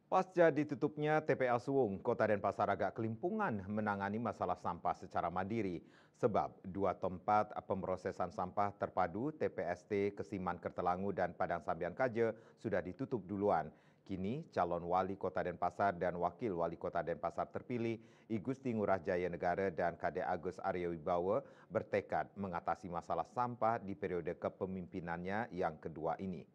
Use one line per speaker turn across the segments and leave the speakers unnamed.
Pasca ditutupnya TPA Suwung, Kota Denpasar agak kelimpungan menangani masalah sampah secara mandiri. Sebab dua tempat pemrosesan sampah terpadu TPST Kesiman Kertelangu dan Padang Sambian Kaja sudah ditutup duluan. Kini calon wali Kota Denpasar dan wakil wali Kota Denpasar terpilih I Gusti Ngurah Jaya Negara dan Kade Agus Arya Wibowo bertekad mengatasi masalah sampah di periode kepemimpinannya yang kedua ini.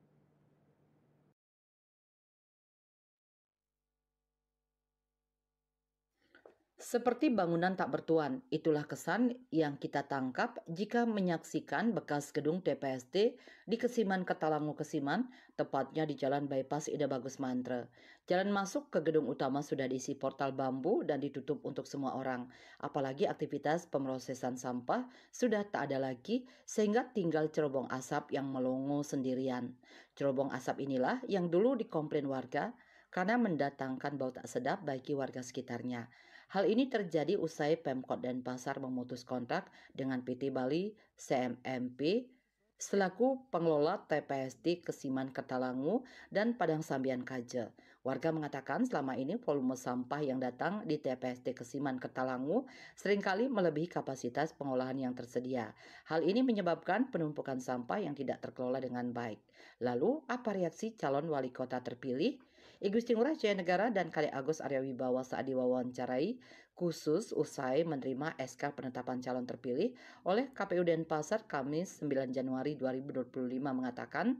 Seperti bangunan tak bertuan, itulah kesan yang kita tangkap jika menyaksikan bekas gedung TPST di Kesiman Ketalangu Kesiman, tepatnya di Jalan Bypass Ida Bagus Mantre. Jalan masuk ke gedung utama sudah diisi portal bambu dan ditutup untuk semua orang. Apalagi aktivitas pemrosesan sampah sudah tak ada lagi sehingga tinggal cerobong asap yang melongo sendirian. Cerobong asap inilah yang dulu dikomplain warga karena mendatangkan bau tak sedap bagi warga sekitarnya. Hal ini terjadi usai Pemkot Denpasar memutus kontrak dengan PT Bali CMMP selaku pengelola TPST Kesiman Kertalangu dan Padang Sambian Kaja. Warga mengatakan selama ini volume sampah yang datang di TPST Kesiman Kertalangu seringkali melebihi kapasitas pengolahan yang tersedia. Hal ini menyebabkan penumpukan sampah yang tidak terkelola dengan baik. Lalu, apa reaksi calon wali kota terpilih? I Gusti Ngurah Jaya Negara dan Kade Agus Arya Wibowo saat diwawancarai khusus usai menerima SK penetapan calon terpilih oleh KPU Denpasar Kamis 9 Januari 2025 mengatakan,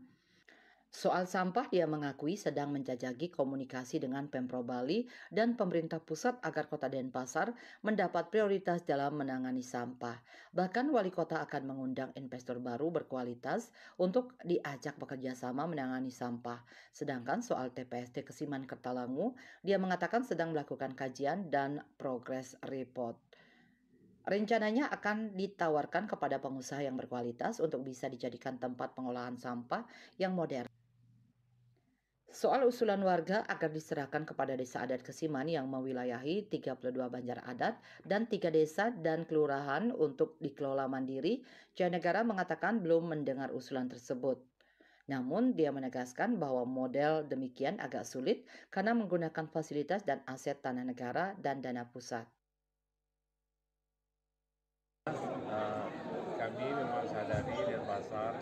soal sampah dia mengakui sedang menjajaki komunikasi dengan Pemprov Bali dan pemerintah pusat agar Kota Denpasar mendapat prioritas dalam menangani sampah. Bahkan wali kota akan mengundang investor baru berkualitas untuk diajak bekerja sama menangani sampah. Sedangkan soal TPST Kesiman Kertalangu, dia mengatakan sedang melakukan kajian dan progress report. Rencananya akan ditawarkan kepada pengusaha yang berkualitas untuk bisa dijadikan tempat pengolahan sampah yang modern. Soal usulan warga agar diserahkan kepada Desa Adat Kesiman yang mewilayahi 32 banjar adat dan 3 desa dan kelurahan untuk dikelola mandiri, Jaya Negara mengatakan belum mendengar usulan tersebut. Namun dia menegaskan bahwa model demikian agak sulit karena menggunakan fasilitas dan aset tanah negara dan dana pusat.
Kami memang sadari Denpasar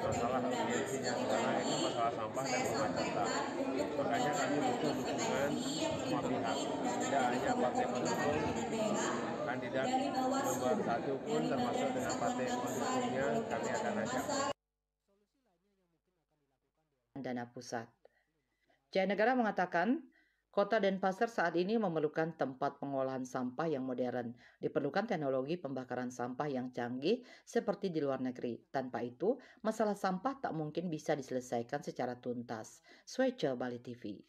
masalah urgensinya karena itu masalah sampah dan kemacetan. Makanya kami butuh dukungan semua pihak, tidak hanya partai pendukung, kandidat nomor 1 pun termasuk dengan partai pendukungnya kami akan ajak.
Dana pusat. Jaya Negara mengatakan, Kota Denpasar saat ini memerlukan tempat pengolahan sampah yang modern. Diperlukan teknologi pembakaran sampah yang canggih seperti di luar negeri. Tanpa itu, masalah sampah tak mungkin bisa diselesaikan secara tuntas. Swece Bali TV.